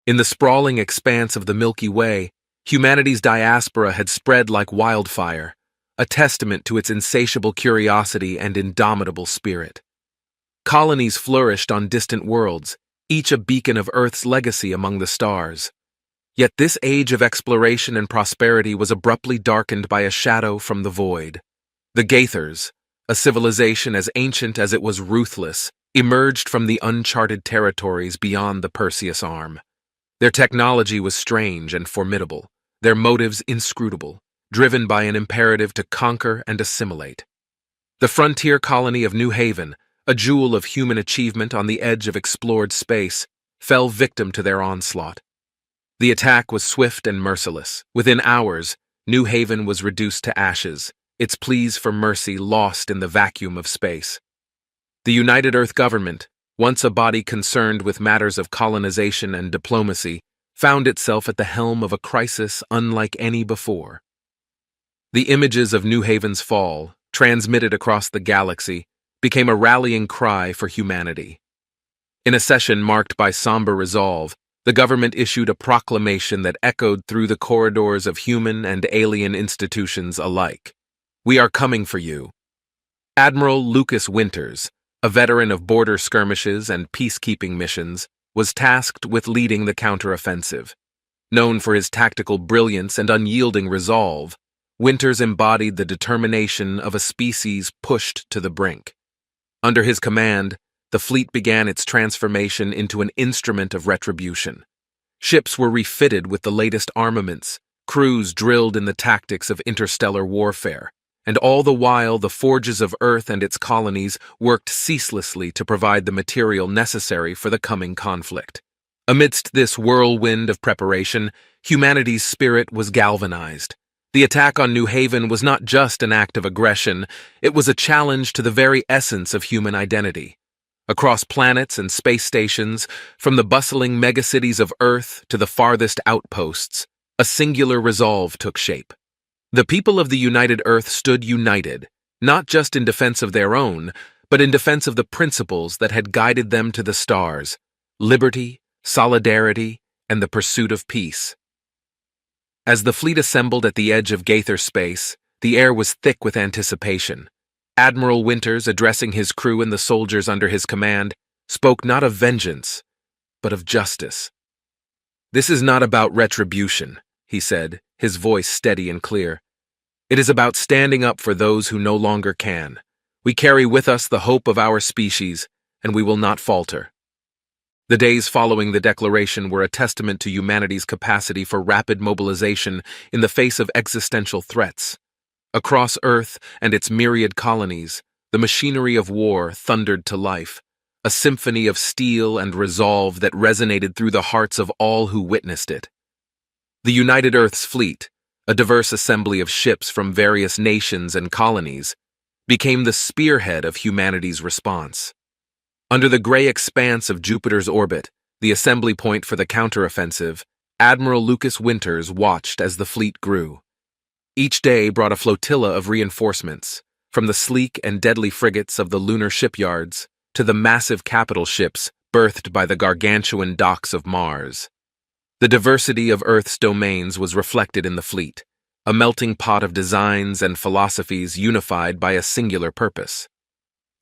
In the sprawling expanse of the Milky Way, humanity's diaspora had spread like wildfire, a testament to its insatiable curiosity and indomitable spirit. Colonies flourished on distant worlds, each a beacon of Earth's legacy among the stars. Yet this age of exploration and prosperity was abruptly darkened by a shadow from the void. The Gaithers, a civilization as ancient as it was ruthless, emerged from the uncharted territories beyond the Perseus Arm. Their technology was strange and formidable, their motives inscrutable, driven by an imperative to conquer and assimilate. The frontier colony of New Haven, a jewel of human achievement on the edge of explored space, fell victim to their onslaught. The attack was swift and merciless. Within hours, New Haven was reduced to ashes, its pleas for mercy lost in the vacuum of space. The United Earth government, once a body concerned with matters of colonization and diplomacy, found itself at the helm of a crisis unlike any before. The images of New Haven's fall, transmitted across the galaxy, became a rallying cry for humanity. In a session marked by somber resolve, the government issued a proclamation that echoed through the corridors of human and alien institutions alike. "We are coming for you." Admiral Lucas Winters, a veteran of border skirmishes and peacekeeping missions, was tasked with leading the counteroffensive. Known for his tactical brilliance and unyielding resolve, Winters embodied the determination of a species pushed to the brink. Under his command, the fleet began its transformation into an instrument of retribution. Ships were refitted with the latest armaments, crews drilled in the tactics of interstellar warfare, and all the while the forges of Earth and its colonies worked ceaselessly to provide the material necessary for the coming conflict. Amidst this whirlwind of preparation, humanity's spirit was galvanized. The attack on New Haven was not just an act of aggression, it was a challenge to the very essence of human identity. Across planets and space stations, from the bustling megacities of Earth to the farthest outposts, a singular resolve took shape. The people of the United Earth stood united, not just in defense of their own, but in defense of the principles that had guided them to the stars: liberty, solidarity, and the pursuit of peace. As the fleet assembled at the edge of Gaither space, the air was thick with anticipation. Admiral Winters, addressing his crew and the soldiers under his command, spoke not of vengeance, but of justice. "This is not about retribution," he said, his voice steady and clear. "It is about standing up for those who no longer can. We carry with us the hope of our species, and we will not falter." The days following the declaration were a testament to humanity's capacity for rapid mobilization in the face of existential threats. Across Earth and its myriad colonies, the machinery of war thundered to life, a symphony of steel and resolve that resonated through the hearts of all who witnessed it. The United Earth's fleet, a diverse assembly of ships from various nations and colonies, became the spearhead of humanity's response. Under the gray expanse of Jupiter's orbit, the assembly point for the counteroffensive, Admiral Lucas Winters watched as the fleet grew. Each day brought a flotilla of reinforcements, from the sleek and deadly frigates of the lunar shipyards to the massive capital ships birthed by the gargantuan docks of Mars. The diversity of Earth's domains was reflected in the fleet, a melting pot of designs and philosophies unified by a singular purpose.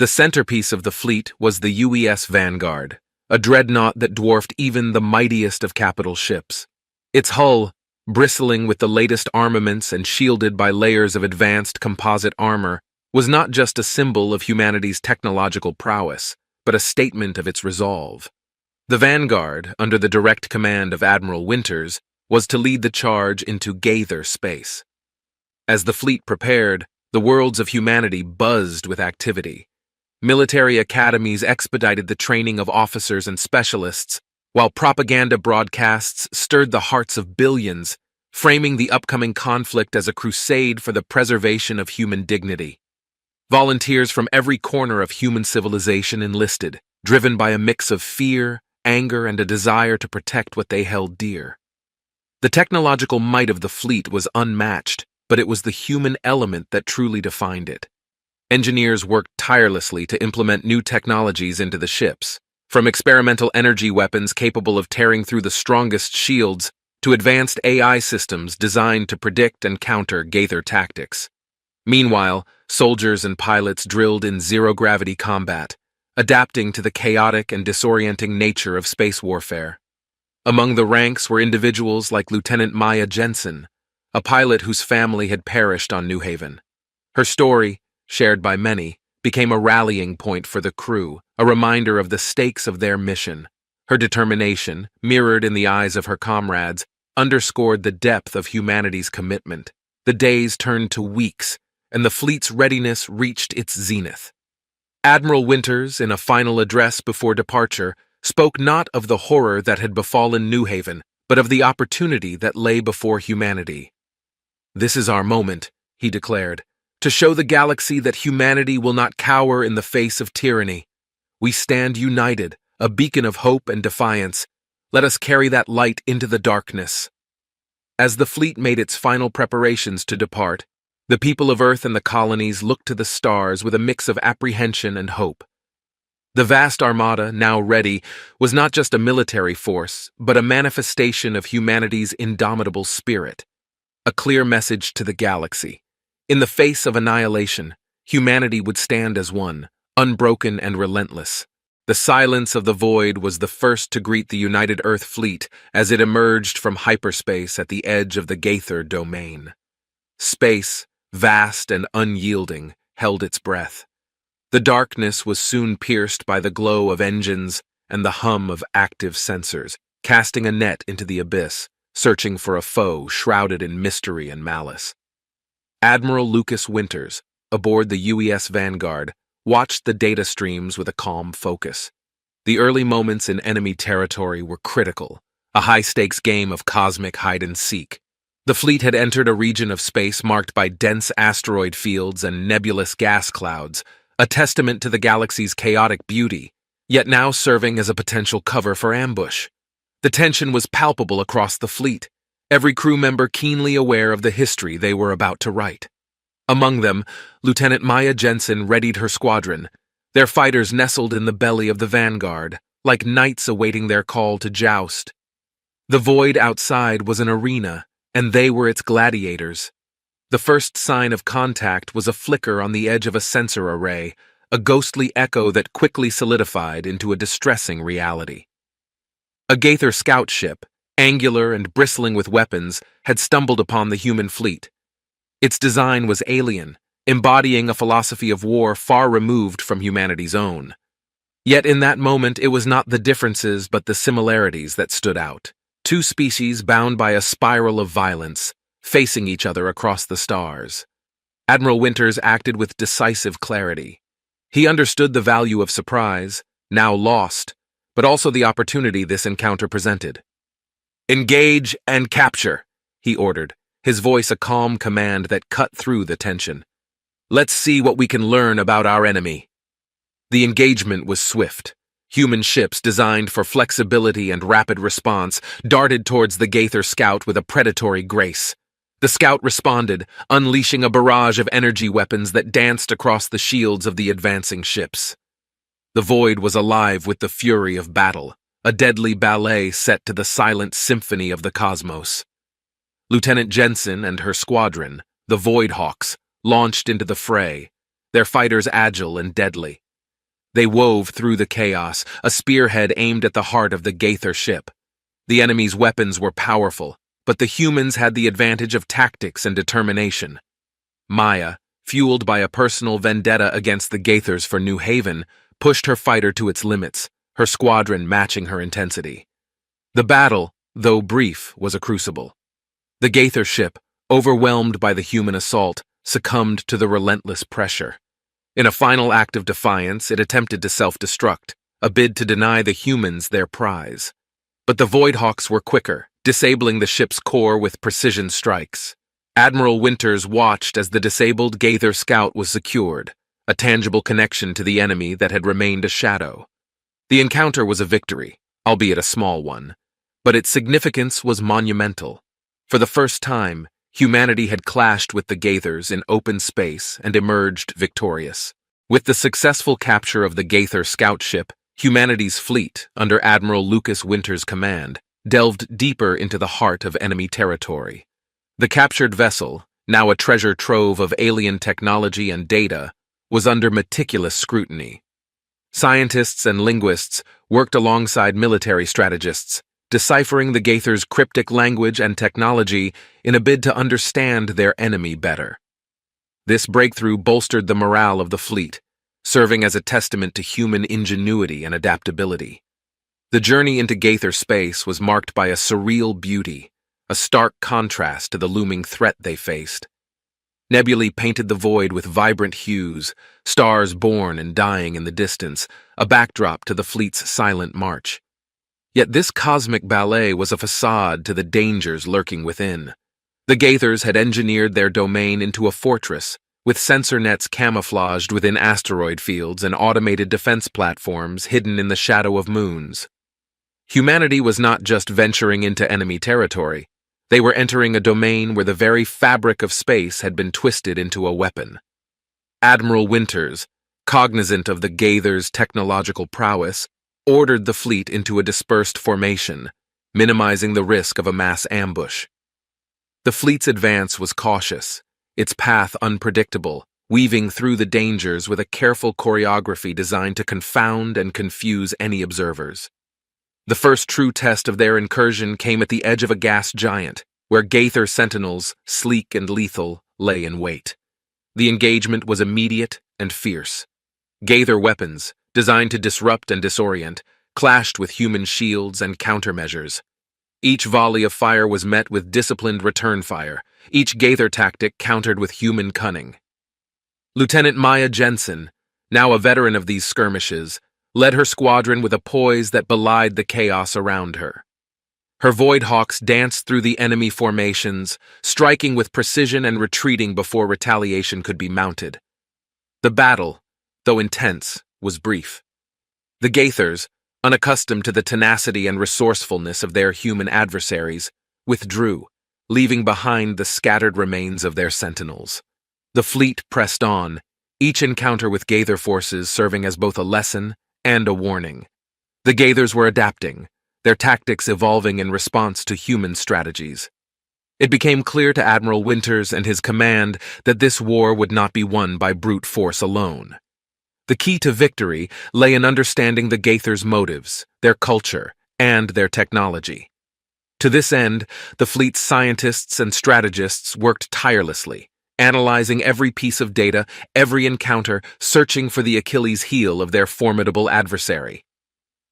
The centerpiece of the fleet was the UES Vanguard, a dreadnought that dwarfed even the mightiest of capital ships. Its hull, bristling with the latest armaments and shielded by layers of advanced composite armor, was not just a symbol of humanity's technological prowess, but a statement of its resolve. The Vanguard, under the direct command of Admiral Winters, was to lead the charge into Gaither space. As the fleet prepared, the worlds of humanity buzzed with activity. Military academies expedited the training of officers and specialists, while propaganda broadcasts stirred the hearts of billions, framing the upcoming conflict as a crusade for the preservation of human dignity. Volunteers from every corner of human civilization enlisted, driven by a mix of fear, anger, and a desire to protect what they held dear. The technological might of the fleet was unmatched, but it was the human element that truly defined it. Engineers worked tirelessly to implement new technologies into the ships, From experimental energy weapons capable of tearing through the strongest shields to advanced AI systems designed to predict and counter Gaither tactics. Meanwhile, soldiers and pilots drilled in zero-gravity combat, adapting to the chaotic and disorienting nature of space warfare. Among the ranks were individuals like Lieutenant Maya Jensen, a pilot whose family had perished on New Haven. Her story, shared by many, became a rallying point for the crew, a reminder of the stakes of their mission. Her determination, mirrored in the eyes of her comrades, underscored the depth of humanity's commitment. The days turned to weeks, and the fleet's readiness reached its zenith. Admiral Winters, in a final address before departure, spoke not of the horror that had befallen New Haven, but of the opportunity that lay before humanity. "This is our moment," he declared, "to show the galaxy that humanity will not cower in the face of tyranny. We stand united, a beacon of hope and defiance. Let us carry that light into the darkness." As the fleet made its final preparations to depart, the people of Earth and the colonies looked to the stars with a mix of apprehension and hope. The vast armada, now ready, was not just a military force, but a manifestation of humanity's indomitable spirit. A clear message to the galaxy. In the face of annihilation, humanity would stand as one, unbroken and relentless. The silence of the void was the first to greet the United Earth fleet as it emerged from hyperspace at the edge of the Gaither domain. Space, vast and unyielding, held its breath. The darkness was soon pierced by the glow of engines and the hum of active sensors, casting a net into the abyss, searching for a foe shrouded in mystery and malice. Admiral Lucas Winters, aboard the UES Vanguard, watched the data streams with a calm focus. The early moments in enemy territory were critical, a high-stakes game of cosmic hide-and-seek. The fleet had entered a region of space marked by dense asteroid fields and nebulous gas clouds, a testament to the galaxy's chaotic beauty, yet now serving as a potential cover for ambush. The tension was palpable across the fleet, every crew member keenly aware of the history they were about to write. Among them, Lieutenant Maya Jensen readied her squadron, their fighters nestled in the belly of the Vanguard, like knights awaiting their call to joust. The void outside was an arena, and they were its gladiators. The first sign of contact was a flicker on the edge of a sensor array, a ghostly echo that quickly solidified into a distressing reality. A Gaither scout ship, angular and bristling with weapons, had stumbled upon the human fleet. Its design was alien, embodying a philosophy of war far removed from humanity's own. Yet in that moment it was not the differences but the similarities that stood out. Two species bound by a spiral of violence, facing each other across the stars. Admiral Winters acted with decisive clarity. He understood the value of surprise, now lost, but also the opportunity this encounter presented. "Engage and capture," he ordered, his voice a calm command that cut through the tension. "Let's see what we can learn about our enemy." The engagement was swift. Human ships designed for flexibility and rapid response darted towards the Gaither scout with a predatory grace. The scout responded, unleashing a barrage of energy weapons that danced across the shields of the advancing ships. The void was alive with the fury of battle, a deadly ballet set to the silent symphony of the cosmos. Lieutenant Jensen and her squadron, the Void Hawks, launched into the fray, their fighters agile and deadly. They wove through the chaos, a spearhead aimed at the heart of the Gaither ship. The enemy's weapons were powerful, but the humans had the advantage of tactics and determination. Maya, fueled by a personal vendetta against the Gaithers for New Haven, pushed her fighter to its limits, her squadron matching her intensity. The battle, though brief, was a crucible. The Gaither ship, overwhelmed by the human assault, succumbed to the relentless pressure. In a final act of defiance, it attempted to self-destruct, a bid to deny the humans their prize. But the Voidhawks were quicker, disabling the ship's core with precision strikes. Admiral Winters watched as the disabled Gaither scout was secured, a tangible connection to the enemy that had remained a shadow. The encounter was a victory, albeit a small one, but its significance was monumental. For the first time, humanity had clashed with the Gaithers in open space and emerged victorious. With the successful capture of the Gaither scout ship, Humanity's fleet, under Admiral Lucas Winter's command, delved deeper into the heart of enemy territory. The captured vessel, now a treasure trove of alien technology and data, was under meticulous scrutiny. Scientists and linguists worked alongside military strategists, deciphering the Gaither's cryptic language and technology in a bid to understand their enemy better. This breakthrough bolstered the morale of the fleet, serving as a testament to human ingenuity and adaptability. The journey into Gaither space was marked by a surreal beauty, a stark contrast to the looming threat they faced. Nebulae painted the void with vibrant hues, stars born and dying in the distance, a backdrop to the fleet's silent march. Yet this cosmic ballet was a facade to the dangers lurking within. The Gaithers had engineered their domain into a fortress, with sensor nets camouflaged within asteroid fields and automated defense platforms hidden in the shadow of moons. Humanity was not just venturing into enemy territory. They were entering a domain where the very fabric of space had been twisted into a weapon. Admiral Winters, cognizant of the Gaithers' technological prowess, ordered the fleet into a dispersed formation, minimizing the risk of a mass ambush. The fleet's advance was cautious, its path unpredictable, weaving through the dangers with a careful choreography designed to confound and confuse any observers. The first true test of their incursion came at the edge of a gas giant, where Gaither sentinels, sleek and lethal, lay in wait. The engagement was immediate and fierce. Gaither weapons, designed to disrupt and disorient, clashed with human shields and countermeasures. Each volley of fire was met with disciplined return fire, each Gaither tactic countered with human cunning. Lieutenant Maya Jensen, now a veteran of these skirmishes, led her squadron with a poise that belied the chaos around her. Her Voidhawks danced through the enemy formations, striking with precision and retreating before retaliation could be mounted. The battle, though intense, was brief. The Gaithers, unaccustomed to the tenacity and resourcefulness of their human adversaries, withdrew, leaving behind the scattered remains of their sentinels. The fleet pressed on, each encounter with Gaither forces serving as both a lesson and a warning. The Gaithers were adapting, their tactics evolving in response to human strategies. It became clear to Admiral Winters and his command that this war would not be won by brute force alone. The key to victory lay in understanding the Gaithers' motives, their culture, and their technology. To this end, the fleet's scientists and strategists worked tirelessly, analyzing every piece of data, every encounter, searching for the Achilles heel of their formidable adversary.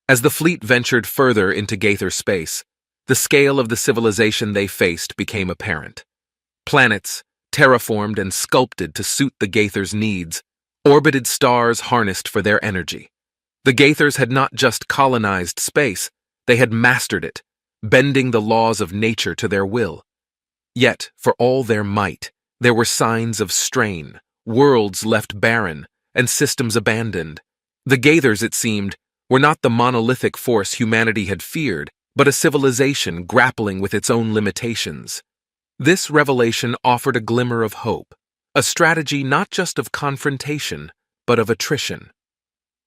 As the fleet ventured further into Gaither space, the scale of the civilization they faced became apparent. Planets, terraformed and sculpted to suit the Gaithers' needs, orbited stars harnessed for their energy. The Gaithers had not just colonized space, they had mastered it, bending the laws of nature to their will. Yet, for all their might, there were signs of strain, worlds left barren, and systems abandoned. The Gaithers, it seemed, were not the monolithic force humanity had feared, but a civilization grappling with its own limitations. This revelation offered a glimmer of hope, a strategy not just of confrontation, but of attrition.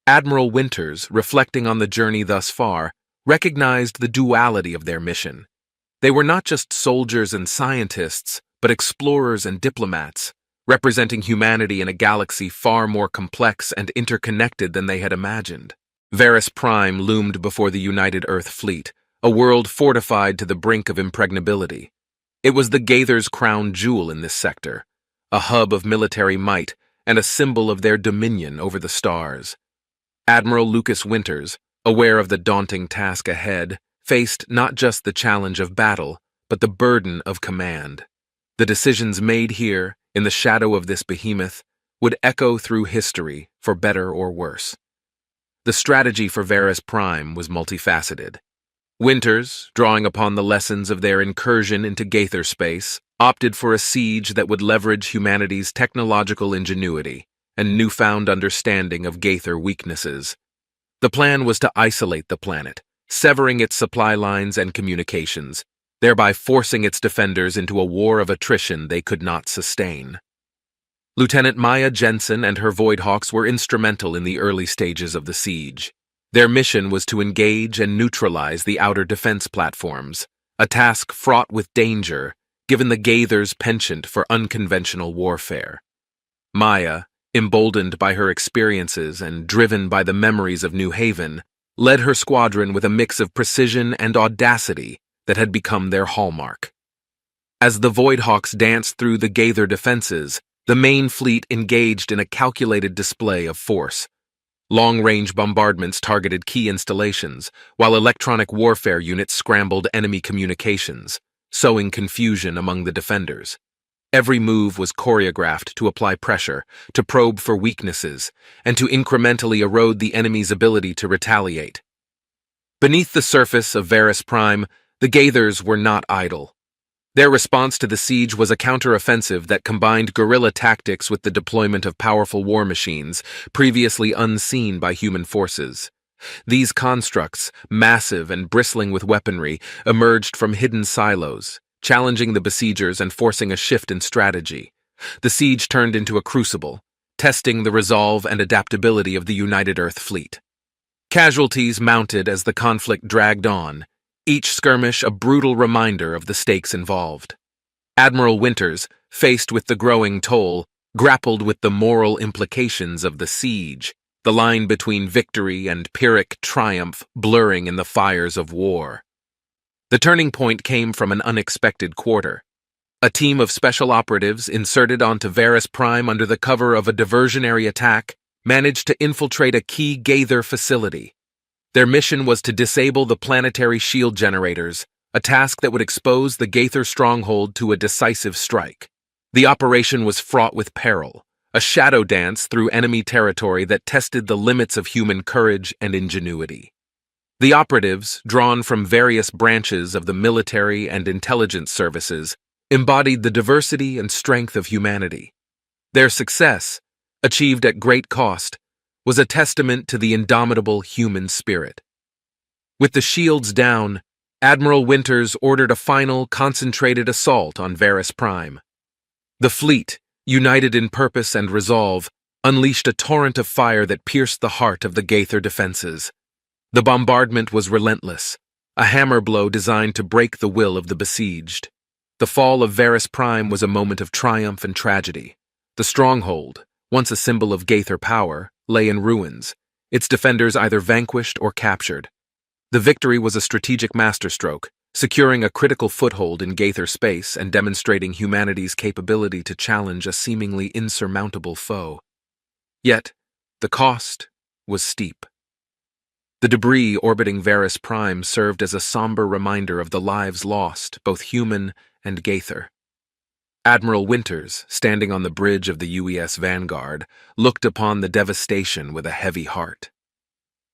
Admiral Winters, reflecting on the journey thus far, recognized the duality of their mission. They were not just soldiers and scientists, but explorers and diplomats, representing humanity in a galaxy far more complex and interconnected than they had imagined. Varus Prime loomed before the United Earth Fleet, a world fortified to the brink of impregnability. It was the Gaithers' crown jewel in this sector, a hub of military might and a symbol of their dominion over the stars. Admiral Lucas Winters, aware of the daunting task ahead, faced not just the challenge of battle, but the burden of command. The decisions made here, in the shadow of this behemoth, would echo through history, for better or worse. The strategy for Varus Prime was multifaceted. Winters, drawing upon the lessons of their incursion into Gaither space, opted for a siege that would leverage humanity's technological ingenuity and newfound understanding of Gaither weaknesses. The plan was to isolate the planet, severing its supply lines and communications, thereby forcing its defenders into a war of attrition they could not sustain. Lieutenant Maya Jensen and her Voidhawks were instrumental in the early stages of the siege. Their mission was to engage and neutralize the outer defense platforms, a task fraught with danger, given the Gaither's penchant for unconventional warfare. Maya, emboldened by her experiences and driven by the memories of New Haven, led her squadron with a mix of precision and audacity that had become their hallmark. As the Voidhawks danced through the Gaither defenses, the main fleet engaged in a calculated display of force. Long-range bombardments targeted key installations, while electronic warfare units scrambled enemy communications, sowing confusion among the defenders. Every move was choreographed to apply pressure, to probe for weaknesses, and to incrementally erode the enemy's ability to retaliate. Beneath the surface of Varus Prime, the Gaithers were not idle. Their response to the siege was a counteroffensive that combined guerrilla tactics with the deployment of powerful war machines, previously unseen by human forces. These constructs, massive and bristling with weaponry, emerged from hidden silos, challenging the besiegers and forcing a shift in strategy. The siege turned into a crucible, testing the resolve and adaptability of the United Earth fleet. Casualties mounted as the conflict dragged on, each skirmish a brutal reminder of the stakes involved. Admiral Winters, faced with the growing toll, grappled with the moral implications of the siege, the line between victory and Pyrrhic triumph blurring in the fires of war. The turning point came from an unexpected quarter. A team of special operatives inserted onto Varus Prime under the cover of a diversionary attack managed to infiltrate a key Gaither facility. Their mission was to disable the planetary shield generators, a task that would expose the Gaither stronghold to a decisive strike. The operation was fraught with peril, a shadow dance through enemy territory that tested the limits of human courage and ingenuity. The operatives, drawn from various branches of the military and intelligence services, embodied the diversity and strength of humanity. Their success, achieved at great cost, was a testament to the indomitable human spirit. With the shields down, Admiral Winters ordered a final, concentrated assault on Varus Prime. The fleet, united in purpose and resolve, unleashed a torrent of fire that pierced the heart of the Gaither defenses. The bombardment was relentless, a hammer blow designed to break the will of the besieged. The fall of Varus Prime was a moment of triumph and tragedy. The stronghold, once a symbol of Gaither power, lay in ruins, its defenders either vanquished or captured. The victory was a strategic masterstroke, securing a critical foothold in Gaither space and demonstrating humanity's capability to challenge a seemingly insurmountable foe. Yet, the cost was steep. The debris orbiting Varus Prime served as a somber reminder of the lives lost, both human and Gaither. Admiral Winters, standing on the bridge of the UES Vanguard, looked upon the devastation with a heavy heart.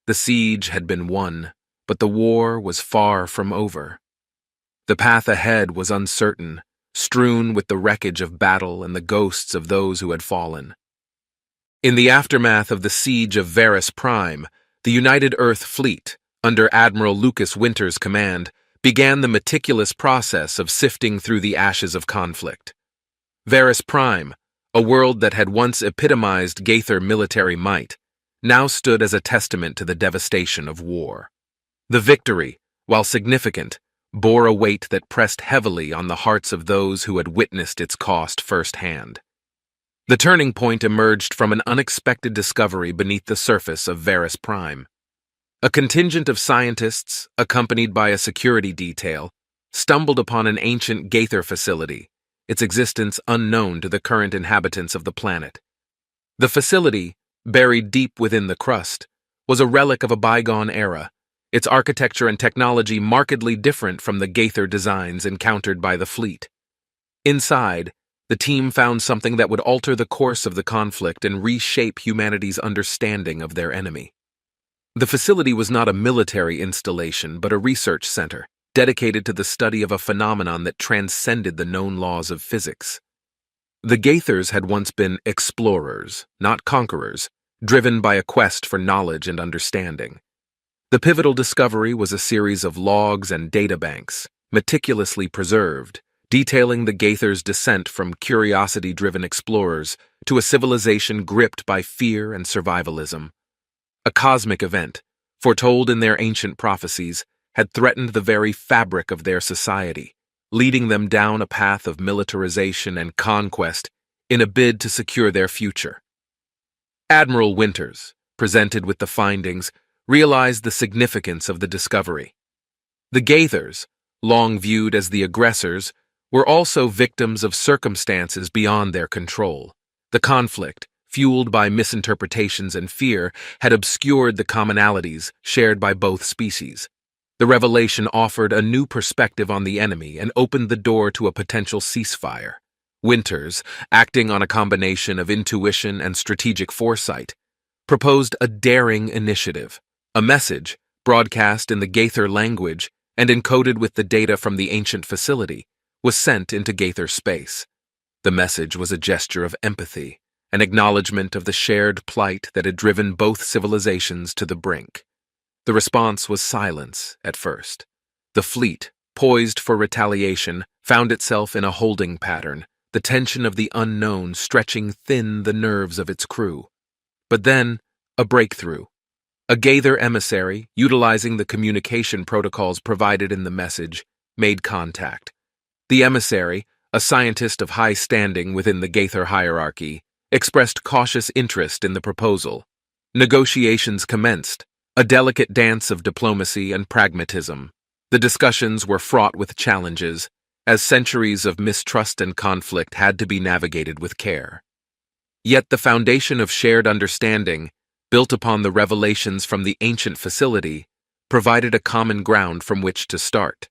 The siege had been won, but the war was far from over. The path ahead was uncertain, strewn with the wreckage of battle and the ghosts of those who had fallen. In the aftermath of the siege of Varus Prime, the United Earth Fleet, under Admiral Lucas Winters' command, began the meticulous process of sifting through the ashes of conflict. Varus Prime, a world that had once epitomized Gaither military might, now stood as a testament to the devastation of war. The victory, while significant, bore a weight that pressed heavily on the hearts of those who had witnessed its cost firsthand. The turning point emerged from an unexpected discovery beneath the surface of Varus Prime. A contingent of scientists, accompanied by a security detail, stumbled upon an ancient Gaither facility, its existence unknown to the current inhabitants of the planet. The facility, buried deep within the crust, was a relic of a bygone era, its architecture and technology markedly different from the Gaither designs encountered by the fleet. Inside, the team found something that would alter the course of the conflict and reshape humanity's understanding of their enemy. The facility was not a military installation, but a research center, dedicated to the study of a phenomenon that transcended the known laws of physics. The Gaithers had once been explorers, not conquerors, driven by a quest for knowledge and understanding. The pivotal discovery was a series of logs and databanks, meticulously preserved, detailing the Gaithers' descent from curiosity-driven explorers to a civilization gripped by fear and survivalism. A cosmic event, foretold in their ancient prophecies, had threatened the very fabric of their society, leading them down a path of militarization and conquest in a bid to secure their future. Admiral Winters, presented with the findings, realized the significance of the discovery. The Gaithers, long viewed as the aggressors, were also victims of circumstances beyond their control. The conflict, fueled by misinterpretations and fear, had obscured the commonalities shared by both species. The revelation offered a new perspective on the enemy and opened the door to a potential ceasefire. Winters, acting on a combination of intuition and strategic foresight, proposed a daring initiative. A message, broadcast in the Gaither language and encoded with the data from the ancient facility, was sent into Gaither space. The message was a gesture of empathy, an acknowledgement of the shared plight that had driven both civilizations to the brink. The response was silence at first. The fleet, poised for retaliation, found itself in a holding pattern, the tension of the unknown stretching thin the nerves of its crew. But then, a breakthrough. A Gaither emissary, utilizing the communication protocols provided in the message, made contact. The emissary, a scientist of high standing within the Gaither hierarchy, expressed cautious interest in the proposal. Negotiations commenced, a delicate dance of diplomacy and pragmatism. The discussions were fraught with challenges, as centuries of mistrust and conflict had to be navigated with care. Yet the foundation of shared understanding, built upon the revelations from the ancient facility, provided a common ground from which to start.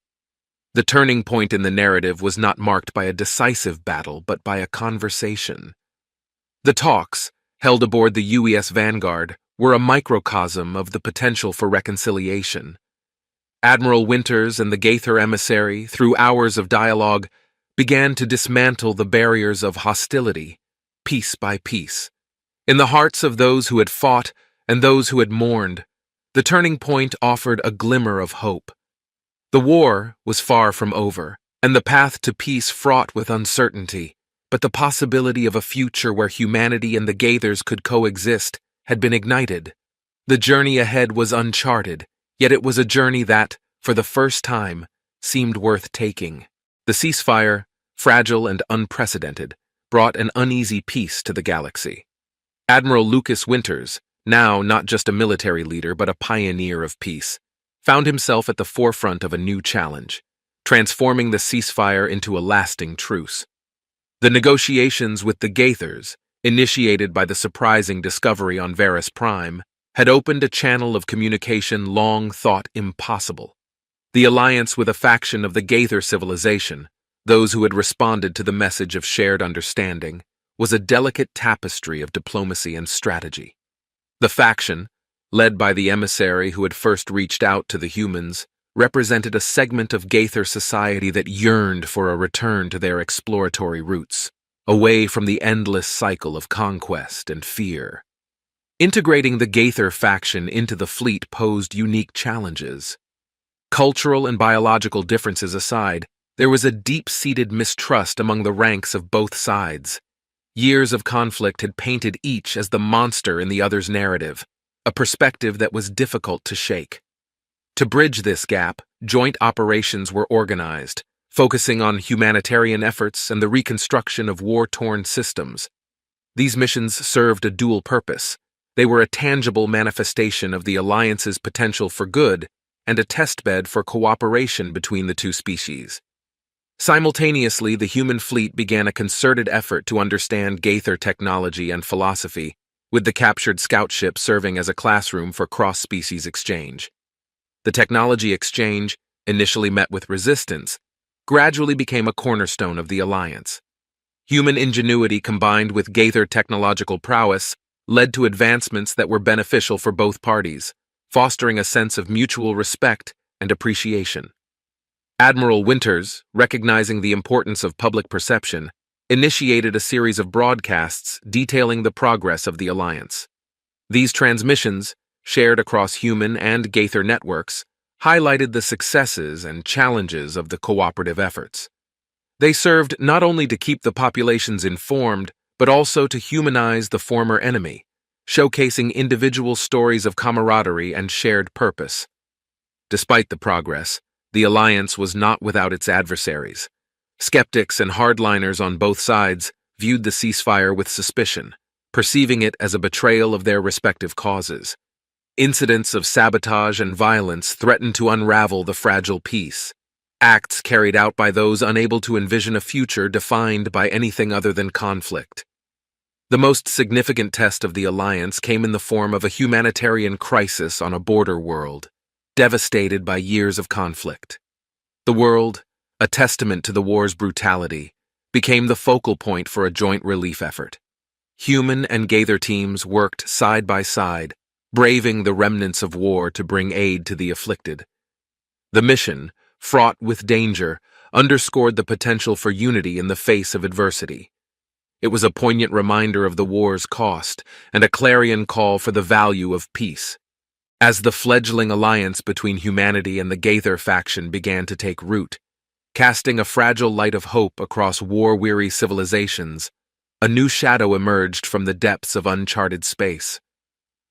The turning point in the narrative was not marked by a decisive battle, but by a conversation. The talks, held aboard the UES Vanguard, were a microcosm of the potential for reconciliation. Admiral Winters and the Gaither emissary, through hours of dialogue, began to dismantle the barriers of hostility, piece by piece. In the hearts of those who had fought and those who had mourned, the turning point offered a glimmer of hope. The war was far from over, and the path to peace fraught with uncertainty, but the possibility of a future where humanity and the Gaithers could coexist had been ignited. The journey ahead was uncharted, yet it was a journey that, for the first time, seemed worth taking. The ceasefire, fragile and unprecedented, brought an uneasy peace to the galaxy. Admiral Lucas Winters, now not just a military leader but a pioneer of peace, found himself at the forefront of a new challenge, transforming the ceasefire into a lasting truce. The negotiations with the Gaithers, initiated by the surprising discovery on Varus Prime, had opened a channel of communication long thought impossible. The alliance with a faction of the Gaither civilization, those who had responded to the message of shared understanding, was a delicate tapestry of diplomacy and strategy. The faction, led by the emissary who had first reached out to the humans, represented a segment of Gaither society that yearned for a return to their exploratory roots, away from the endless cycle of conquest and fear. Integrating the Gaither faction into the fleet posed unique challenges. Cultural and biological differences aside, there was a deep-seated mistrust among the ranks of both sides. Years of conflict had painted each as the monster in the other's narrative, a perspective that was difficult to shake. To bridge this gap, joint operations were organized, focusing on humanitarian efforts and the reconstruction of war-torn systems. These missions served a dual purpose. They were a tangible manifestation of the Alliance's potential for good and a testbed for cooperation between the two species. Simultaneously, the human fleet began a concerted effort to understand Gaither technology and philosophy, with the captured scout ship serving as a classroom for cross-species exchange. The technology exchange, initially met with resistance, gradually became a cornerstone of the Alliance. Human ingenuity combined with Gaither technological prowess led to advancements that were beneficial for both parties, fostering a sense of mutual respect and appreciation. Admiral Winters, recognizing the importance of public perception, initiated a series of broadcasts detailing the progress of the Alliance. These transmissions, shared across human and Gaither networks, highlighted the successes and challenges of the cooperative efforts. They served not only to keep the populations informed, but also to humanize the former enemy, showcasing individual stories of camaraderie and shared purpose. Despite the progress, the alliance was not without its adversaries. Skeptics and hardliners on both sides viewed the ceasefire with suspicion, perceiving it as a betrayal of their respective causes. Incidents of sabotage and violence threatened to unravel the fragile peace, acts carried out by those unable to envision a future defined by anything other than conflict. The most significant test of the alliance came in the form of a humanitarian crisis on a border world, devastated by years of conflict. The world, a testament to the war's brutality, became the focal point for a joint relief effort. Human and Gaither teams worked side by side, braving the remnants of war to bring aid to the afflicted. The mission, fraught with danger, underscored the potential for unity in the face of adversity. It was a poignant reminder of the war's cost and a clarion call for the value of peace. As the fledgling alliance between humanity and the Gaither faction began to take root, casting a fragile light of hope across war-weary civilizations, a new shadow emerged from the depths of uncharted space.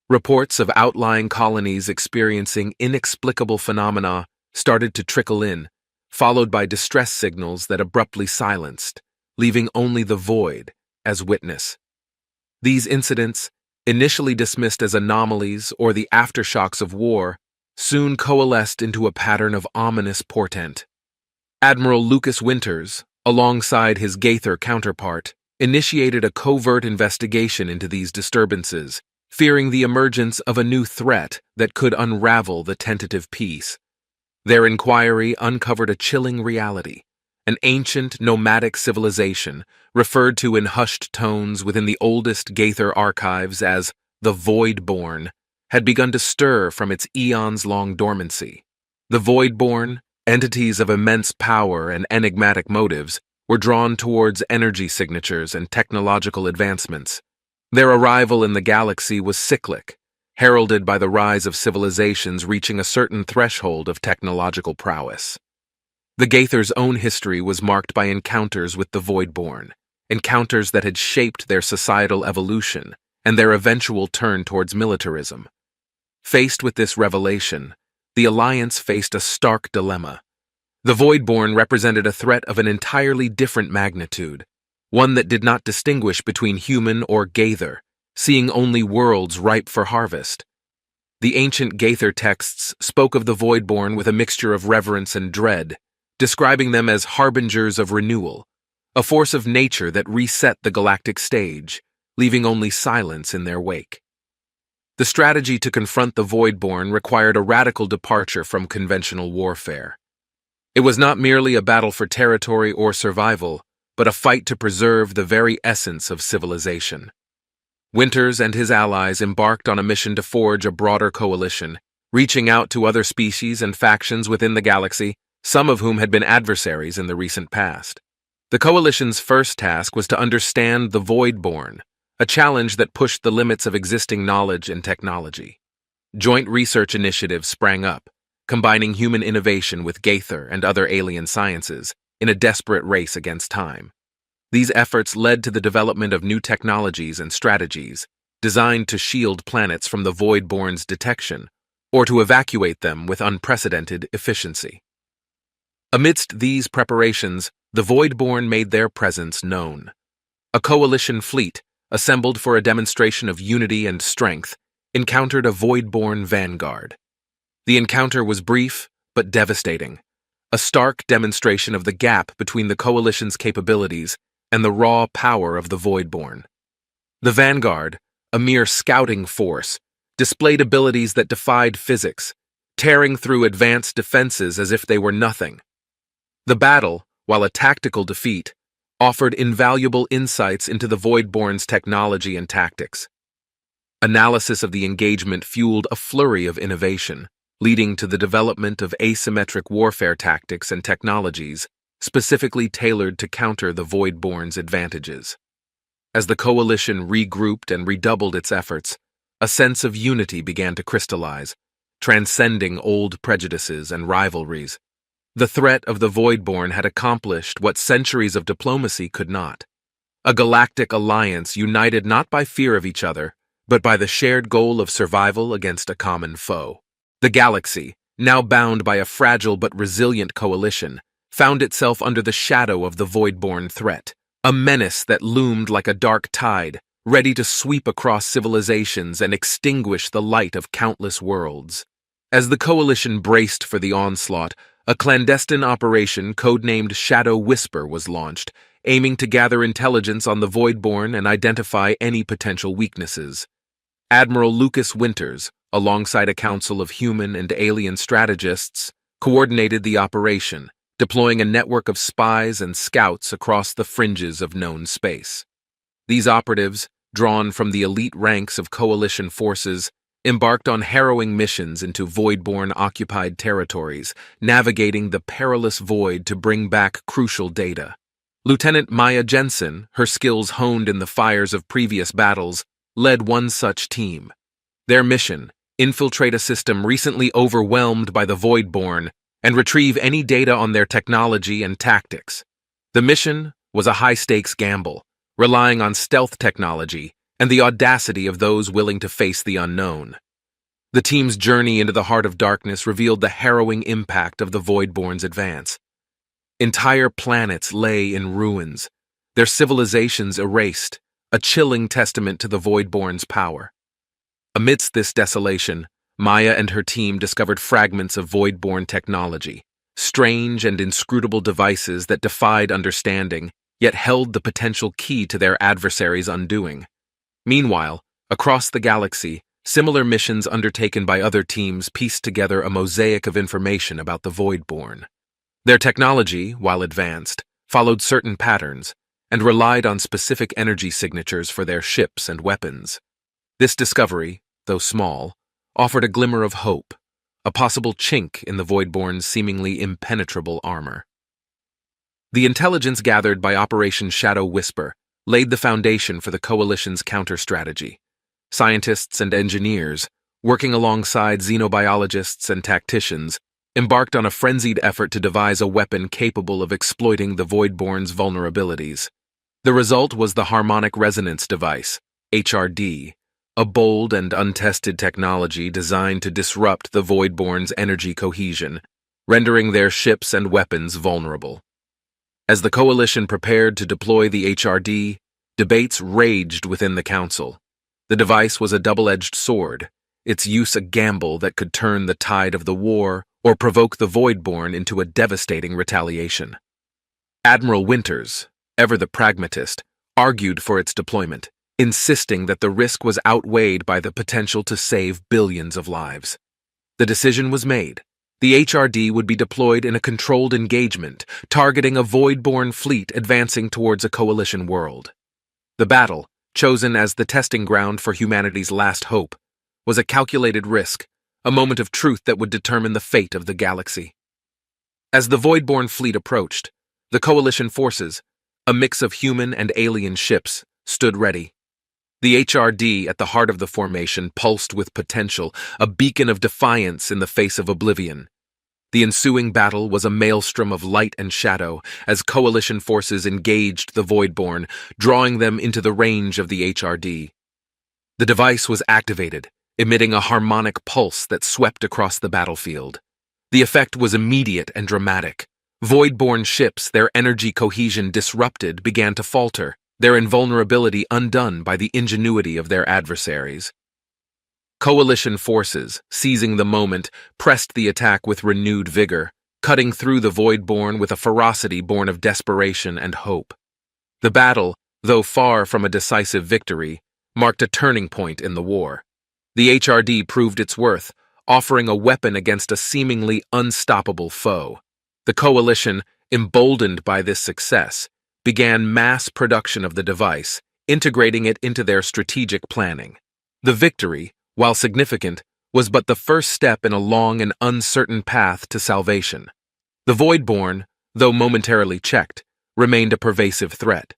Reports of outlying colonies experiencing inexplicable phenomena started to trickle in, followed by distress signals that abruptly silenced, leaving only the void as witness. These incidents, initially dismissed as anomalies or the aftershocks of war, soon coalesced into a pattern of ominous portent. Admiral Lucas Winters, alongside his Gaither counterpart, initiated a covert investigation into these disturbances, fearing the emergence of a new threat that could unravel the tentative peace. Their inquiry uncovered a chilling reality. An ancient nomadic civilization, referred to in hushed tones within the oldest Gaither archives as the Voidborn, had begun to stir from its eons-long dormancy. The Voidborn, entities of immense power and enigmatic motives, were drawn towards energy signatures and technological advancements. Their arrival in the galaxy was cyclic, heralded by the rise of civilizations reaching a certain threshold of technological prowess. The Gaither's own history was marked by encounters with the Voidborn, encounters that had shaped their societal evolution and their eventual turn towards militarism. Faced with this revelation, the Alliance faced a stark dilemma. The Voidborn represented a threat of an entirely different magnitude, one that did not distinguish between human or Gaither, seeing only worlds ripe for harvest. The ancient Gaither texts spoke of the Voidborn with a mixture of reverence and dread, describing them as harbingers of renewal, a force of nature that reset the galactic stage, leaving only silence in their wake. The strategy to confront the Voidborn required a radical departure from conventional warfare. It was not merely a battle for territory or survival, but a fight to preserve the very essence of civilization. Winters and his allies embarked on a mission to forge a broader coalition, reaching out to other species and factions within the galaxy, some of whom had been adversaries in the recent past. The coalition's first task was to understand the Voidborn, a challenge that pushed the limits of existing knowledge and technology. Joint research initiatives sprang up, combining human innovation with Gaither and other alien sciences in a desperate race against time. These efforts led to the development of new technologies and strategies designed to shield planets from the Voidborn's detection or to evacuate them with unprecedented efficiency. Amidst these preparations, the Voidborn made their presence known. A coalition fleet, assembled for a demonstration of unity and strength, encountered a Voidborn vanguard. The encounter was brief but devastating, a stark demonstration of the gap between the coalition's capabilities and the raw power of the Voidborn. The vanguard, a mere scouting force, displayed abilities that defied physics, tearing through advanced defenses as if they were nothing. The battle, while a tactical defeat, offered invaluable insights into the Voidborn's technology and tactics. Analysis of the engagement fueled a flurry of innovation, leading to the development of asymmetric warfare tactics and technologies specifically tailored to counter the Voidborn's advantages. As the coalition regrouped and redoubled its efforts, a sense of unity began to crystallize, transcending old prejudices and rivalries. The threat of the Voidborn had accomplished what centuries of diplomacy could not. A galactic alliance united not by fear of each other, but by the shared goal of survival against a common foe. The galaxy, now bound by a fragile but resilient coalition, found itself under the shadow of the void-born threat, a menace that loomed like a dark tide, ready to sweep across civilizations and extinguish the light of countless worlds. As the coalition braced for the onslaught, a clandestine operation codenamed Shadow Whisper was launched, aiming to gather intelligence on the Voidborn and identify any potential weaknesses. Admiral Lucas Winters, alongside a council of human and alien strategists, coordinated the operation, deploying a network of spies and scouts across the fringes of known space. These operatives, drawn from the elite ranks of coalition forces, embarked on harrowing missions into Voidborn-occupied territories, navigating the perilous void to bring back crucial data. Lieutenant Maya Jensen, her skills honed in the fires of previous battles, led one such team. Their mission: infiltrate a system recently overwhelmed by the Voidborn and retrieve any data on their technology and tactics. The mission was a high-stakes gamble, relying on stealth technology and the audacity of those willing to face the unknown. The team's journey into the heart of darkness revealed the harrowing impact of the Voidborn's advance. Entire planets lay in ruins, their civilizations erased, a chilling testament to the Voidborn's power. Amidst this desolation, Maya and her team discovered fragments of Voidborn technology, strange and inscrutable devices that defied understanding, yet held the potential key to their adversaries' undoing. Meanwhile, across the galaxy, similar missions undertaken by other teams pieced together a mosaic of information about the Voidborn. Their technology, while advanced, followed certain patterns and relied on specific energy signatures for their ships and weapons. This discovery, though small, offered a glimmer of hope, a possible chink in the Voidborn's seemingly impenetrable armor. The intelligence gathered by Operation Shadow Whisper laid the foundation for the Coalition's counter-strategy. Scientists and engineers, working alongside xenobiologists and tacticians, embarked on a frenzied effort to devise a weapon capable of exploiting the Voidborn's vulnerabilities. The result was the Harmonic Resonance Device, HRD, a bold and untested technology designed to disrupt the Voidborn's energy cohesion, rendering their ships and weapons vulnerable. As the Coalition prepared to deploy the HRD, debates raged within the Council. The device was a double-edged sword, its use a gamble that could turn the tide of the war or provoke the Voidborn into a devastating retaliation. Admiral Winters, ever the pragmatist, argued for its deployment, insisting that the risk was outweighed by the potential to save billions of lives. The decision was made. The HRD would be deployed in a controlled engagement, targeting a Voidborn fleet advancing towards a Coalition world. The battle, chosen as the testing ground for humanity's last hope, was a calculated risk, a moment of truth that would determine the fate of the galaxy. As the Voidborn fleet approached, the Coalition forces, a mix of human and alien ships, stood ready. The HRD at the heart of the formation pulsed with potential, a beacon of defiance in the face of oblivion. The ensuing battle was a maelstrom of light and shadow as Coalition forces engaged the Voidborn, drawing them into the range of the HRD. The device was activated, emitting a harmonic pulse that swept across the battlefield. The effect was immediate and dramatic. Voidborn ships, their energy cohesion disrupted, began to falter, their invulnerability undone by the ingenuity of their adversaries. Coalition forces, seizing the moment, pressed the attack with renewed vigor, cutting through the Voidborn with a ferocity born of desperation and hope. The battle, though far from a decisive victory, marked a turning point in the war. The HRD proved its worth, offering a weapon against a seemingly unstoppable foe. The Coalition, emboldened by this success, began mass production of the device, integrating it into their strategic planning. The victory, while significant, was but the first step in a long and uncertain path to salvation. The Voidborn, though momentarily checked, remained a pervasive threat.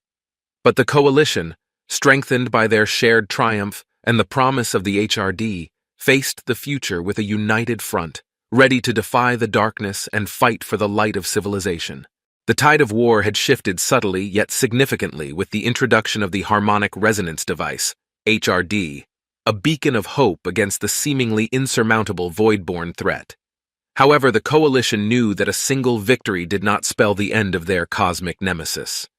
But the Coalition, strengthened by their shared triumph and the promise of the HRD, faced the future with a united front, ready to defy the darkness and fight for the light of civilization. The tide of war had shifted subtly yet significantly with the introduction of the Harmonic Resonance Device, HRD. a beacon of hope against the seemingly insurmountable void-born threat. However, the coalition knew that a single victory did not spell the end of their cosmic nemesis.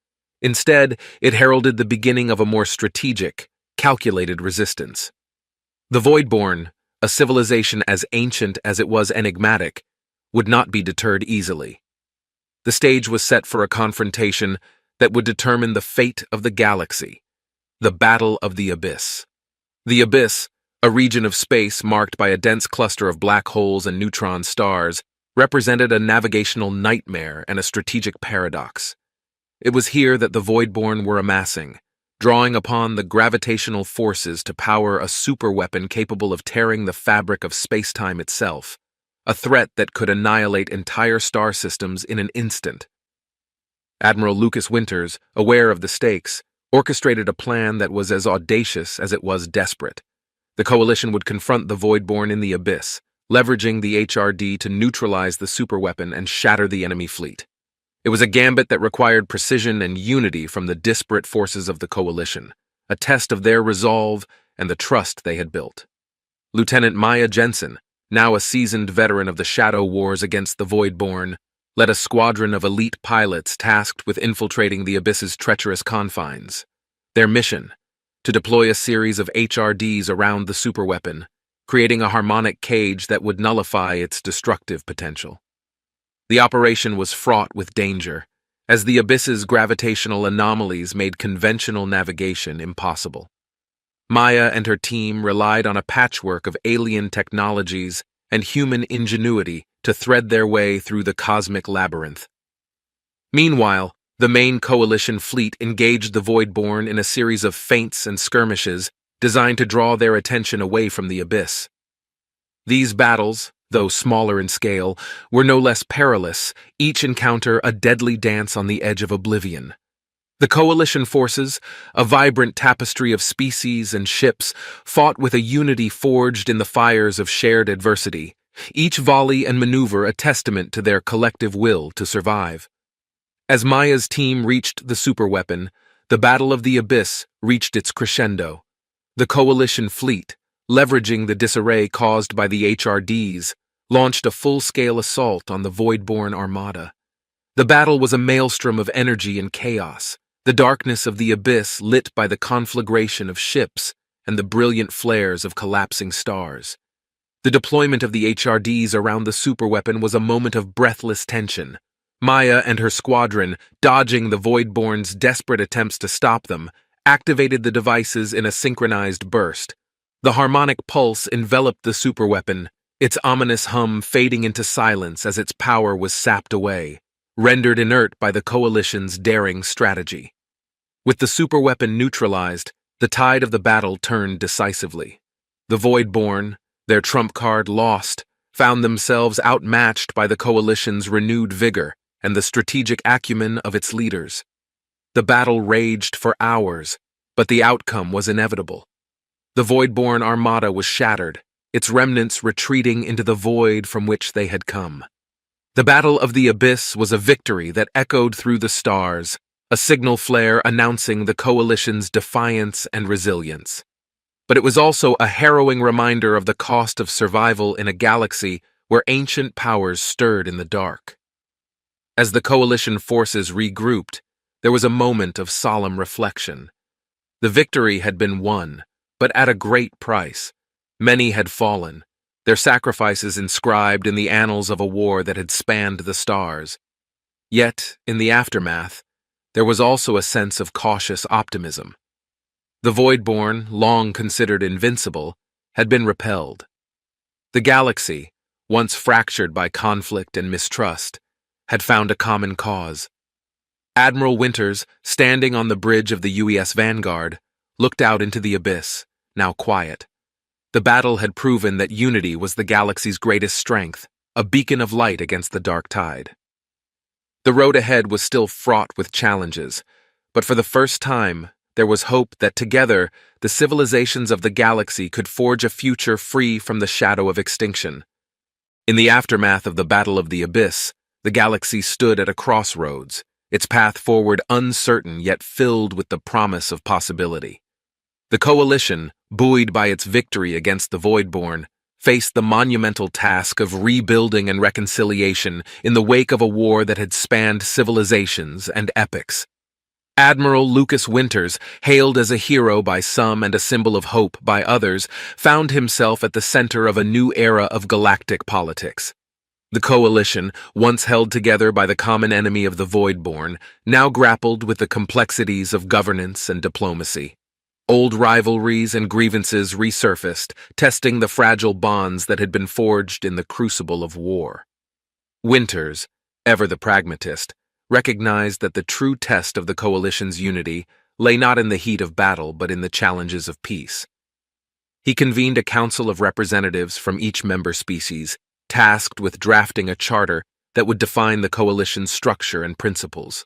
Instead, it heralded the beginning of a more strategic, calculated resistance. The Voidborn, a civilization as ancient as it was enigmatic, would not be deterred easily. The stage was set for a confrontation that would determine the fate of the galaxy, the Battle of the Abyss. The Abyss, a region of space marked by a dense cluster of black holes and neutron stars, represented a navigational nightmare and a strategic paradox. It was here that the Voidborn were amassing, drawing upon the gravitational forces to power a superweapon capable of tearing the fabric of space-time itself, a threat that could annihilate entire star systems in an instant. Admiral Lucas Winters, aware of the stakes, orchestrated a plan that was as audacious as it was desperate. The coalition would confront the Voidborn in the Abyss, leveraging the HRD to neutralize the superweapon and shatter the enemy fleet. It was a gambit that required precision and unity from the disparate forces of the coalition, a test of their resolve and the trust they had built. Lieutenant Maya Jensen, now a seasoned veteran of the Shadow Wars against the Voidborn, led a squadron of elite pilots tasked with infiltrating the Abyss's treacherous confines. Their mission: to deploy a series of HRDs around the superweapon, creating a harmonic cage that would nullify its destructive potential. The operation was fraught with danger, as the Abyss's gravitational anomalies made conventional navigation impossible. Maya and her team relied on a patchwork of alien technologies and human ingenuity to thread their way through the cosmic labyrinth. Meanwhile, the main coalition fleet engaged the Voidborn in a series of feints and skirmishes designed to draw their attention away from the Abyss. These battles, though smaller in scale, were no less perilous, each encounter a deadly dance on the edge of oblivion. The coalition forces, a vibrant tapestry of species and ships, fought with a unity forged in the fires of shared adversity, each volley and maneuver a testament to their collective will to survive. As Maya's team reached the superweapon, the Battle of the Abyss reached its crescendo. The coalition fleet, leveraging the disarray caused by the HRDs, launched a full-scale assault on the Voidborn armada. The battle was a maelstrom of energy and chaos, the darkness of the Abyss lit by the conflagration of ships and the brilliant flares of collapsing stars. The deployment of the HRDs around the superweapon was a moment of breathless tension. Maya and her squadron, dodging the Voidborn's desperate attempts to stop them, activated the devices in a synchronized burst. The harmonic pulse enveloped the superweapon, its ominous hum fading into silence as its power was sapped away, rendered inert by the coalition's daring strategy. With the superweapon neutralized, the tide of the battle turned decisively. The Voidborn, their trump card lost, found themselves outmatched by the coalition's renewed vigor and the strategic acumen of its leaders. The battle raged for hours, but the outcome was inevitable. The Voidborn armada was shattered, its remnants retreating into the void from which they had come. The Battle of the Abyss was a victory that echoed through the stars, a signal flare announcing the coalition's defiance and resilience. But it was also a harrowing reminder of the cost of survival in a galaxy where ancient powers stirred in the dark. As the coalition forces regrouped, there was a moment of solemn reflection. The victory had been won, but at a great price. Many had fallen, their sacrifices inscribed in the annals of a war that had spanned the stars. Yet, in the aftermath, there was also a sense of cautious optimism. The Voidborn, long considered invincible, had been repelled. The galaxy, once fractured by conflict and mistrust, had found a common cause. Admiral Winters, standing on the bridge of the UES Vanguard, looked out into the abyss, now quiet. The battle had proven that unity was the galaxy's greatest strength, a beacon of light against the dark tide. The road ahead was still fraught with challenges, but for the first time, there was hope that together, the civilizations of the galaxy could forge a future free from the shadow of extinction. In the aftermath of the Battle of the Abyss, the galaxy stood at a crossroads, its path forward uncertain yet filled with the promise of possibility. The coalition, buoyed by its victory against the Voidborn, faced the monumental task of rebuilding and reconciliation in the wake of a war that had spanned civilizations and epochs. Admiral Lucas Winters, hailed as a hero by some and a symbol of hope by others, found himself at the center of a new era of galactic politics. The coalition, once held together by the common enemy of the Voidborn, now grappled with the complexities of governance and diplomacy. Old rivalries and grievances resurfaced, testing the fragile bonds that had been forged in the crucible of war. Winters, ever the pragmatist, recognized that the true test of the coalition's unity lay not in the heat of battle but in the challenges of peace. He convened a council of representatives from each member species, tasked with drafting a charter that would define the coalition's structure and principles.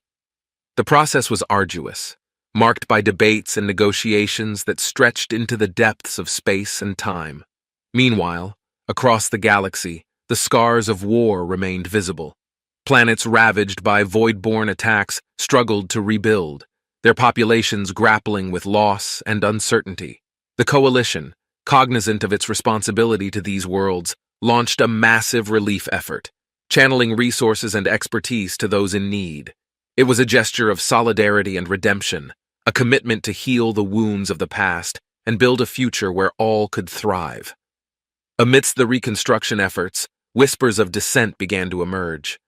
The process was arduous, marked by debates and negotiations that stretched into the depths of space and time. Meanwhile, across the galaxy, the scars of war remained visible. Planets ravaged by Voidborn attacks struggled to rebuild, their populations grappling with loss and uncertainty. The coalition, cognizant of its responsibility to these worlds, launched a massive relief effort, channeling resources and expertise to those in need. It was a gesture of solidarity and redemption, a commitment to heal the wounds of the past and build a future where all could thrive. Amidst the reconstruction efforts, whispers of dissent began to emerge.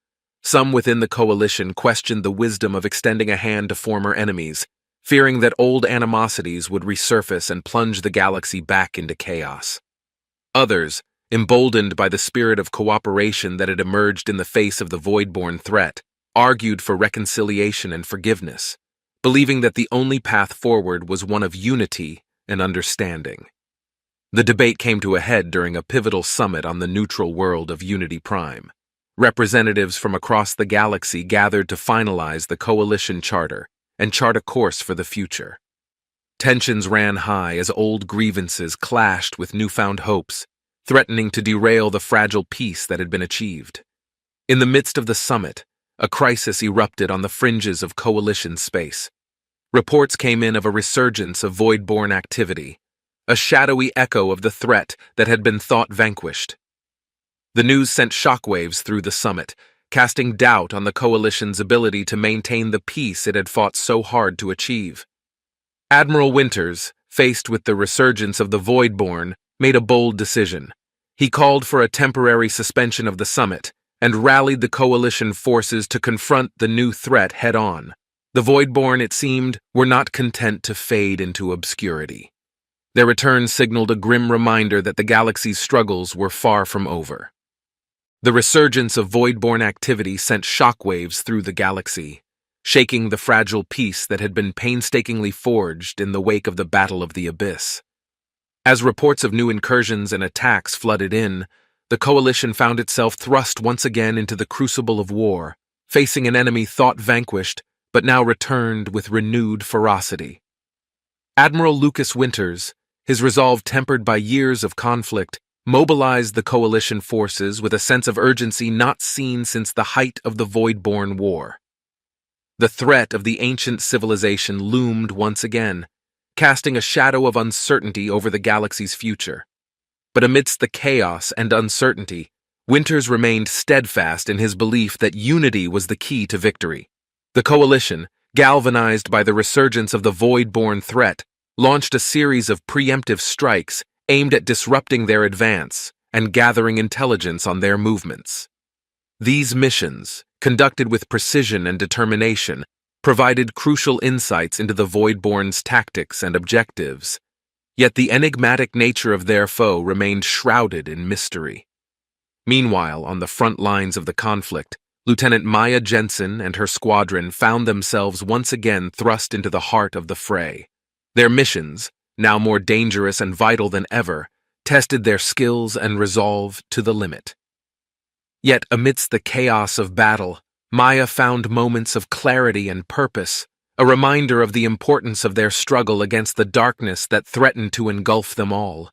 Some within the coalition questioned the wisdom of extending a hand to former enemies, fearing that old animosities would resurface and plunge the galaxy back into chaos. Others, emboldened by the spirit of cooperation that had emerged in the face of the Voidborn threat, argued for reconciliation and forgiveness, believing that the only path forward was one of unity and understanding. The debate came to a head during a pivotal summit on the neutral world of Unity Prime. Representatives from across the galaxy gathered to finalize the coalition charter and chart a course for the future. Tensions ran high as old grievances clashed with newfound hopes, threatening to derail the fragile peace that had been achieved. In the midst of the summit, a crisis erupted on the fringes of coalition space. Reports came in of a resurgence of Voidborn activity, a shadowy echo of the threat that had been thought vanquished. The news sent shockwaves through the summit, casting doubt on the coalition's ability to maintain the peace it had fought so hard to achieve. Admiral Winters, faced with the resurgence of the Voidborn, made a bold decision. He called for a temporary suspension of the summit and rallied the coalition forces to confront the new threat head-on. The Voidborn, it seemed, were not content to fade into obscurity. Their return signaled a grim reminder that the galaxy's struggles were far from over. The resurgence of Voidborn activity sent shockwaves through the galaxy, shaking the fragile peace that had been painstakingly forged in the wake of the Battle of the Abyss. As reports of new incursions and attacks flooded in, the coalition found itself thrust once again into the crucible of war, facing an enemy thought vanquished, but now returned with renewed ferocity. Admiral Lucas Winters, his resolve tempered by years of conflict, mobilized the coalition forces with a sense of urgency not seen since the height of the Voidborn War. The threat of the ancient civilization loomed once again, casting a shadow of uncertainty over the galaxy's future. But amidst the chaos and uncertainty, Winters remained steadfast in his belief that unity was the key to victory. The coalition, galvanized by the resurgence of the Voidborn threat, launched a series of preemptive strikes aimed at disrupting their advance and gathering intelligence on their movements. These missions, conducted with precision and determination, provided crucial insights into the Voidborn's tactics and objectives. Yet the enigmatic nature of their foe remained shrouded in mystery. Meanwhile, on the front lines of the conflict, Lieutenant Maya Jensen and her squadron found themselves once again thrust into the heart of the fray. Their missions, now more dangerous and vital than ever, tested their skills and resolve to the limit. Yet amidst the chaos of battle, Maya found moments of clarity and purpose, a reminder of the importance of their struggle against the darkness that threatened to engulf them all.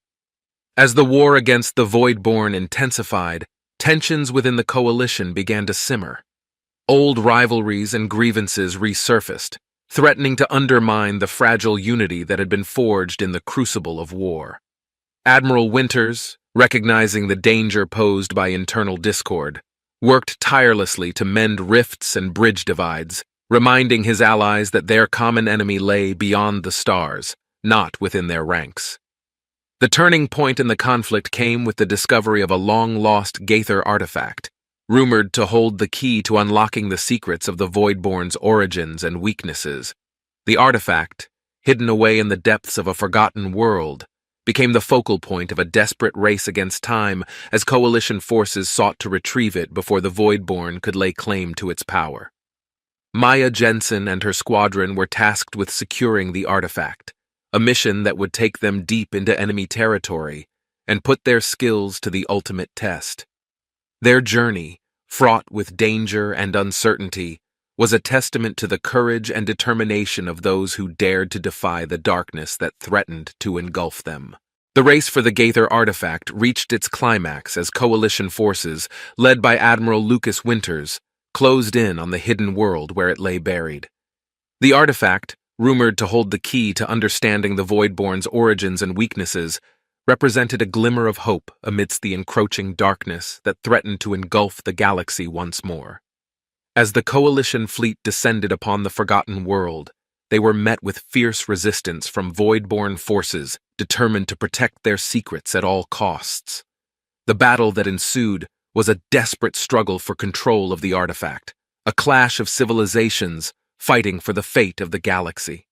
As the war against the Voidborn intensified, tensions within the coalition began to simmer. Old rivalries and grievances resurfaced, threatening to undermine the fragile unity that had been forged in the crucible of war. Admiral Winters, recognizing the danger posed by internal discord, worked tirelessly to mend rifts and bridge divides, reminding his allies that their common enemy lay beyond the stars, not within their ranks. The turning point in the conflict came with the discovery of a long-lost Gaither artifact, rumored to hold the key to unlocking the secrets of the Voidborn's origins and weaknesses. The artifact, hidden away in the depths of a forgotten world, became the focal point of a desperate race against time as Coalition forces sought to retrieve it before the Voidborn could lay claim to its power. Maya Jensen and her squadron were tasked with securing the artifact, a mission that would take them deep into enemy territory and put their skills to the ultimate test. Their journey, fraught with danger and uncertainty, was a testament to the courage and determination of those who dared to defy the darkness that threatened to engulf them. The race for the Gaither artifact reached its climax as Coalition forces, led by Admiral Lucas Winters, closed in on the hidden world where it lay buried. The artifact, rumored to hold the key to understanding the Voidborn's origins and weaknesses, represented a glimmer of hope amidst the encroaching darkness that threatened to engulf the galaxy once more. As the Coalition fleet descended upon the forgotten world, they were met with fierce resistance from Voidborn forces determined to protect their secrets at all costs. The battle that ensued was a desperate struggle for control of the artifact, a clash of civilizations fighting for the fate of the galaxy.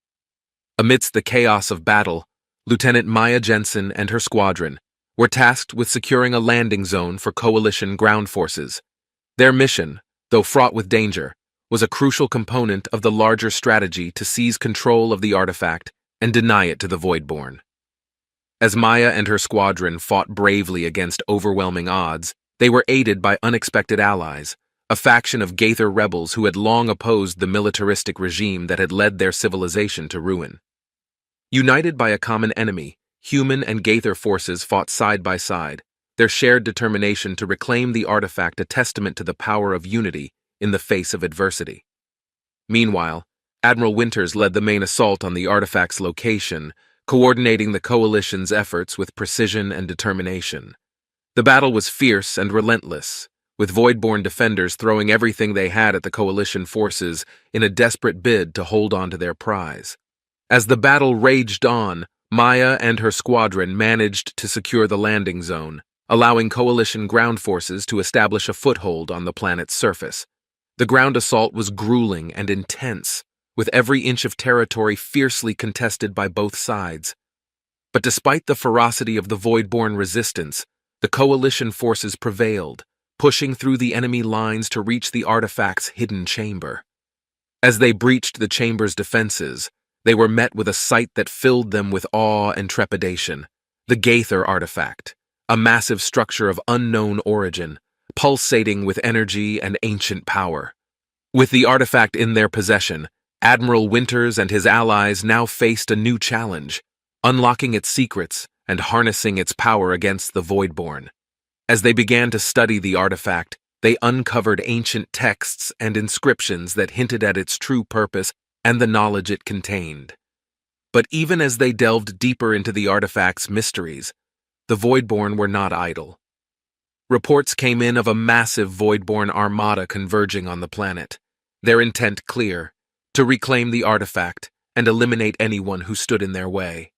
Amidst the chaos of battle, Lieutenant Maya Jensen and her squadron were tasked with securing a landing zone for Coalition ground forces. Their mission, though fraught with danger, was a crucial component of the larger strategy to seize control of the artifact and deny it to the Voidborn. As Maya and her squadron fought bravely against overwhelming odds, they were aided by unexpected allies, a faction of Gaither rebels who had long opposed the militaristic regime that had led their civilization to ruin. United by a common enemy, human and Gaither forces fought side by side, their shared determination to reclaim the artifact a testament to the power of unity in the face of adversity. Meanwhile, Admiral Winters led the main assault on the artifact's location, coordinating the Coalition's efforts with precision and determination. The battle was fierce and relentless, with Voidborn defenders throwing everything they had at the Coalition forces in a desperate bid to hold on to their prize. As the battle raged on, Maya and her squadron managed to secure the landing zone, allowing Coalition ground forces to establish a foothold on the planet's surface. The ground assault was grueling and intense, with every inch of territory fiercely contested by both sides. But despite the ferocity of the Voidborn resistance, the Coalition forces prevailed, pushing through the enemy lines to reach the artifact's hidden chamber. As they breached the chamber's defenses, they were met with a sight that filled them with awe and trepidation: the Gaither artifact, a massive structure of unknown origin, pulsating with energy and ancient power. With the artifact in their possession, Admiral Winters and his allies now faced a new challenge: unlocking its secrets and harnessing its power against the Voidborn. As they began to study the artifact, they uncovered ancient texts and inscriptions that hinted at its true purpose and the knowledge it contained. But even as they delved deeper into the artifact's mysteries, the Voidborn were not idle. Reports came in of a massive Voidborn armada converging on the planet, their intent clear: to reclaim the artifact and eliminate anyone who stood in their way.